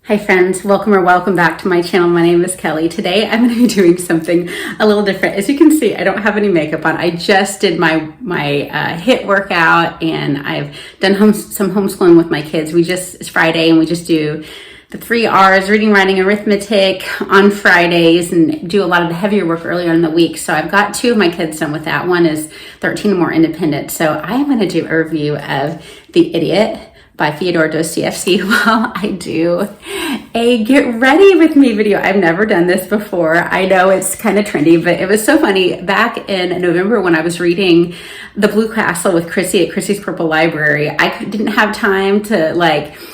Hi friends, welcome back to my channel. My name is Kelly. Today I'm going to be doing something a little different. As you can see, I don't have any makeup on. I just did my HIIT workout and I've done some homeschooling with my kids. It's Friday and we just do the 3 R's, reading, writing, arithmetic on Fridays, and do a lot of the heavier work earlier in the week. So I've got 2 of my kids done with that. One is 13 and more independent. So I'm going to do a review of The Idiot by Fyodor Dostoevsky while I do a get ready with me video. I've never done this before. I know it's kind of trendy, but it was so funny. Back in November when I was reading The Blue Castle with Chrissy at Chrissy's Purple Library, I didn't have time to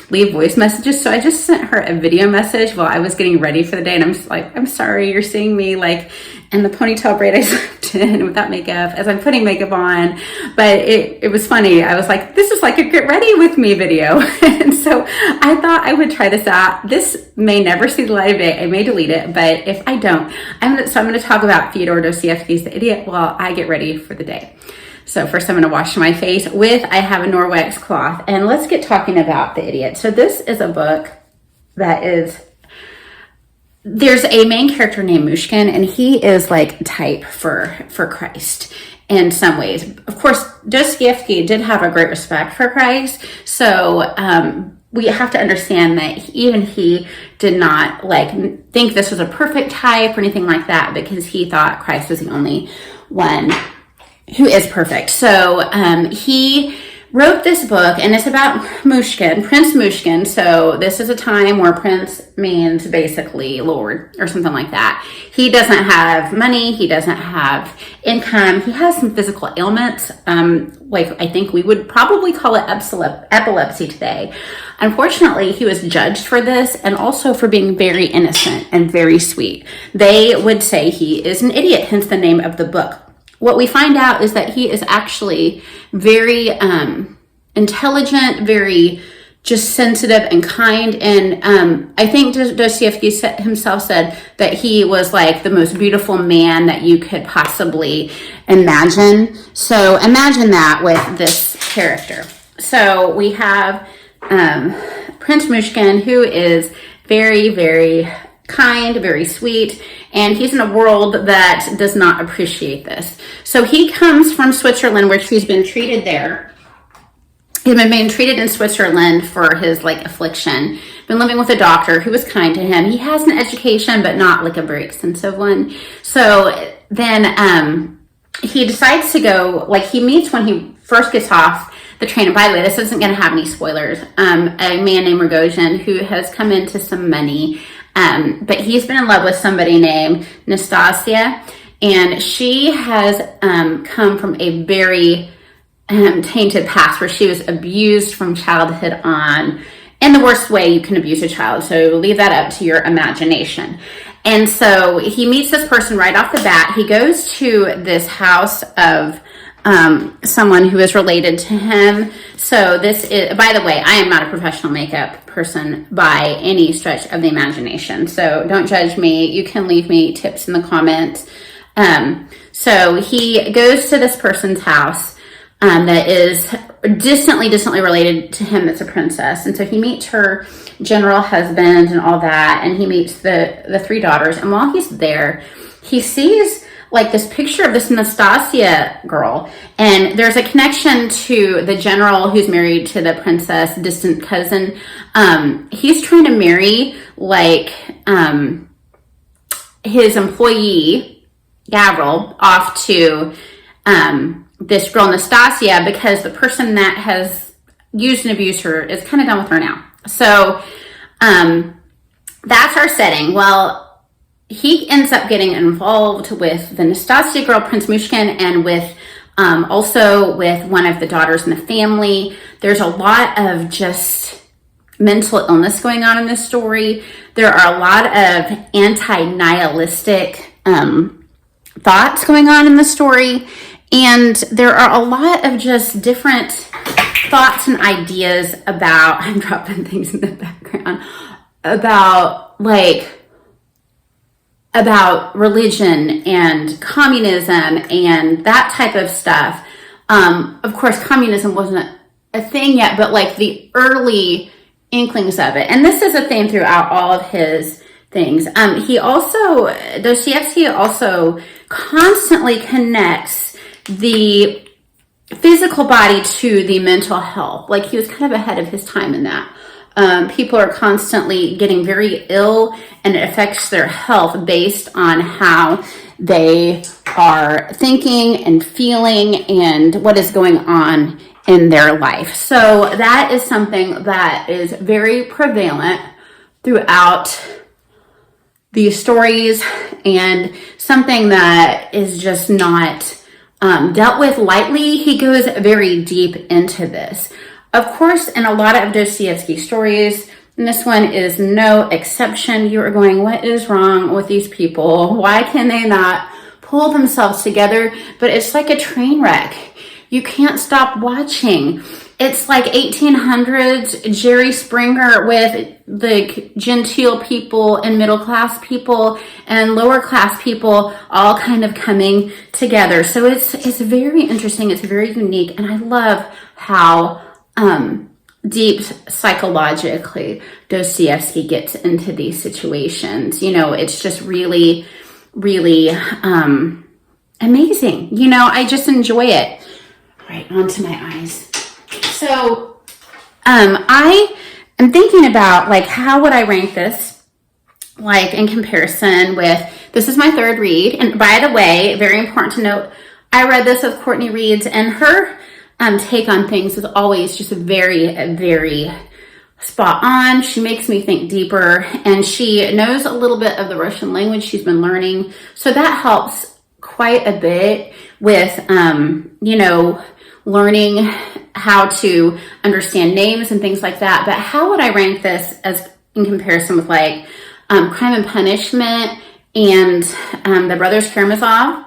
leave voice messages. So I just sent her a video message while I was getting ready for the day. And I'm just like, I'm sorry, you're seeing me in the ponytail braid I slipped in without makeup as I'm putting makeup on. But it was funny. I was like, this is like a get ready with me video. And so I thought I would try this out. This may never see the light of day. I may delete it, but if I don't, I'm going to talk about Fyodor Dostoevsky's The Idiot while I get ready for the day. So first I'm going to wash my face I have a Norwex cloth, and let's get talking about The Idiot. So this is a book there's a main character named Mushkin, and he is like type for Christ in some ways. Of course, Dostoevsky did have a great respect for Christ. So we have to understand that even he did not think this was a perfect type or anything like that, because he thought Christ was the only one who is perfect. So he wrote this book, and it's about Mushkin, Prince Mushkin. So this is a time where prince means basically lord or something like that. He doesn't have money. He doesn't have income. He has some physical ailments. I think we would probably call it epilepsy today. Unfortunately, he was judged for this and also for being very innocent and very sweet. They would say he is an idiot, hence the name of the book. What we find out is that he is actually very intelligent, very just sensitive and kind. And I think Dostoevsky himself said that he was like the most beautiful man that you could possibly imagine. So imagine that with this character. So we have Prince Mushkin, who is very, very kind, very sweet, and he's in a world that does not appreciate this. So he comes from Switzerland, where he's been treated there. He's been being treated in Switzerland for his affliction. Been living with a doctor who was kind to him. He has an education, but not a very extensive one. So then he decides to go, he meets when he first gets off the train. And by the way, this isn't going to have any spoilers. A man named Rogozhin, who has come into some money. But he's been in love with somebody named Nastasia, and she has come from a very tainted past where she was abused from childhood on, in the worst way you can abuse a child. So leave that up to your imagination. And so he meets this person right off the bat. He goes to this house of someone who is related to him. So this is, by the way, I am not a professional makeup person by any stretch of the imagination. So don't judge me. You can leave me tips in the comments. So he goes to this person's house that is distantly related to him. That's a princess. And so he meets her general husband and all that. And he meets the 3 daughters. And while he's there, he sees this picture of this Nastasia girl, and there's a connection to the general who's married to the princess, distant cousin. He's trying to marry his employee Gavril off to this girl Nastasia, because the person that has used and abused her is kind of done with her now. So that's our setting. Well, he ends up getting involved with the Nastasia girl, Prince Mushkin, and with also with one of the daughters in the family. There's a lot of just mental illness going on in this story. There are a lot of anti-nihilistic thoughts going on in the story. And there are a lot of just different thoughts and ideas about, I'm dropping things in the background, about religion and communism and that type of stuff. Of course, communism wasn't a thing yet, but the early inklings of it. And this is a theme throughout all of his things. Dostoevsky also constantly connects the physical body to the mental health. Like, he was kind of ahead of his time in that. People are constantly getting very ill, and it affects their health based on how they are thinking and feeling and what is going on in their life. So that is something that is very prevalent throughout these stories, and something that is just not dealt with lightly. He goes very deep into this. Of course, in a lot of Dostoevsky stories, and this one is no exception, you are going, what is wrong with these people? Why can they not pull themselves together? But it's like a train wreck. You can't stop watching. It's like 1800s Jerry Springer with the genteel people and middle class people and lower class people all kind of coming together. So it's very interesting. It's very unique. And I love how deep psychologically Dostoevsky gets into these situations. You know, it's just really, really amazing. You know, I just enjoy it. Right, onto my eyes. So I am thinking about, like, how would I rank this, like, in comparison with, this is my third read. And by the way, very important to note, I read this with Courtney Reed's, and her take on things is always just very, very spot on. She makes me think deeper, and she knows a little bit of the Russian language she's been learning. So that helps quite a bit with, you know, learning how to understand names and things like that. But how would I rank this as in comparison with, like, Crime and Punishment and the Brothers Karamazov?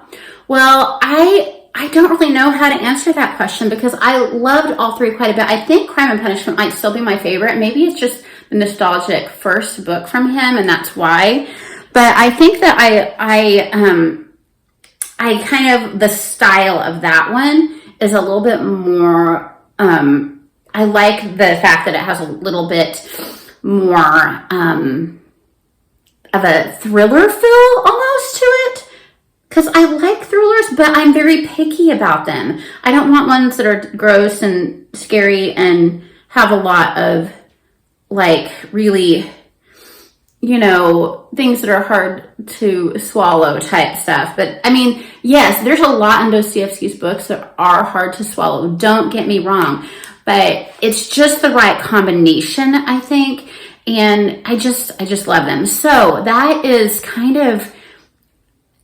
Well, I don't really know how to answer that question, because I loved all three quite a bit. I think Crime and Punishment might still be my favorite. Maybe it's just the nostalgic first book from him, and that's why. But I think that I kind of, the style of that one is a little bit more, I like the fact that it has a little bit more of a thriller feel almost to it. Because I like thrillers, but I'm very picky about them. I don't want ones that are gross and scary and have a lot of, like, really, you know, things that are hard to swallow type stuff. But I mean, yes, there's a lot in Dostoevsky's books that are hard to swallow. Don't get me wrong, but it's just the right combination, I think. And I just love them. So that is kind of,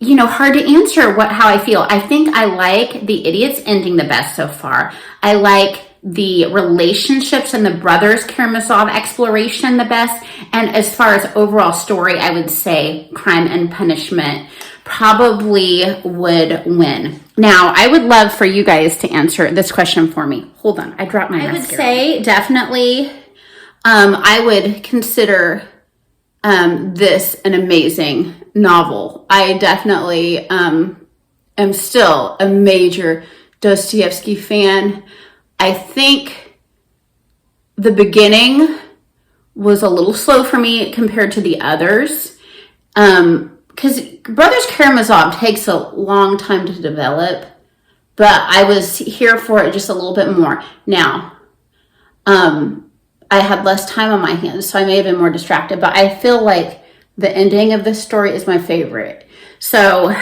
you know, hard to answer how I feel. I think I like The Idiot's ending the best so far. I like the relationships and the Brothers Karamazov exploration the best. And as far as overall story, I would say Crime and Punishment probably would win. Now, I would love for you guys to answer this question for me. Hold on, I dropped my mascara. I would say definitely, I would consider this an amazing novel. I definitely am still a major Dostoevsky fan. I think the beginning was a little slow for me compared to the others, because Brothers Karamazov takes a long time to develop, but I was here for it just a little bit more. Now, I had less time on my hands, so I may have been more distracted, but I feel like the ending of this story is my favorite. So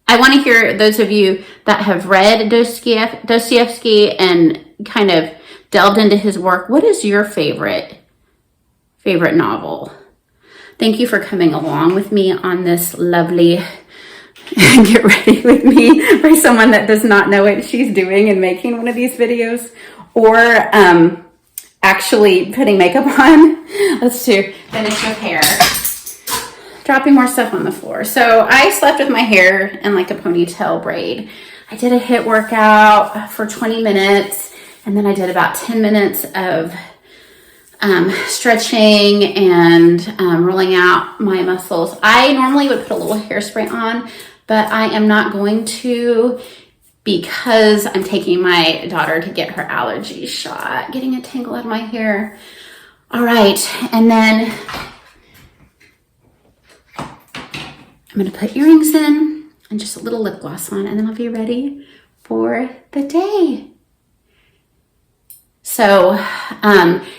I want to hear those of you that have read Dostoevsky and kind of delved into his work. What is your favorite novel? Thank you for coming along with me on this lovely get ready with me by someone that does not know what she's doing and making one of these videos, or actually putting makeup on. Let's finish with hair. Dropping more stuff on the floor. So I slept with my hair in like a ponytail braid. I did a HIIT workout for 20 minutes, and then I did about 10 minutes of stretching and rolling out my muscles. I normally would put a little hairspray on, but I am not going to, because I'm taking my daughter to get her allergy shot. Getting a tangle out of my hair. All right, and then I'm gonna put earrings in and just a little lip gloss on, and then I'll be ready for the day. So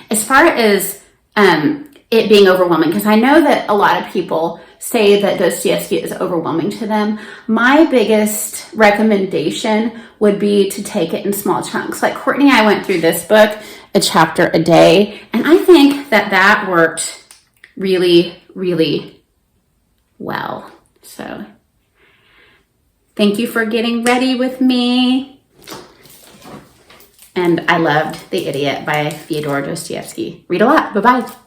as far as it being overwhelming, because I know that a lot of people say that Dostoevsky is overwhelming to them, my biggest recommendation would be to take it in small chunks. Like Courtney and I went through this book a chapter a day, and I think that worked really, really well. So thank you for getting ready with me. And I loved The Idiot by Fyodor Dostoevsky. Read a lot. Bye-bye.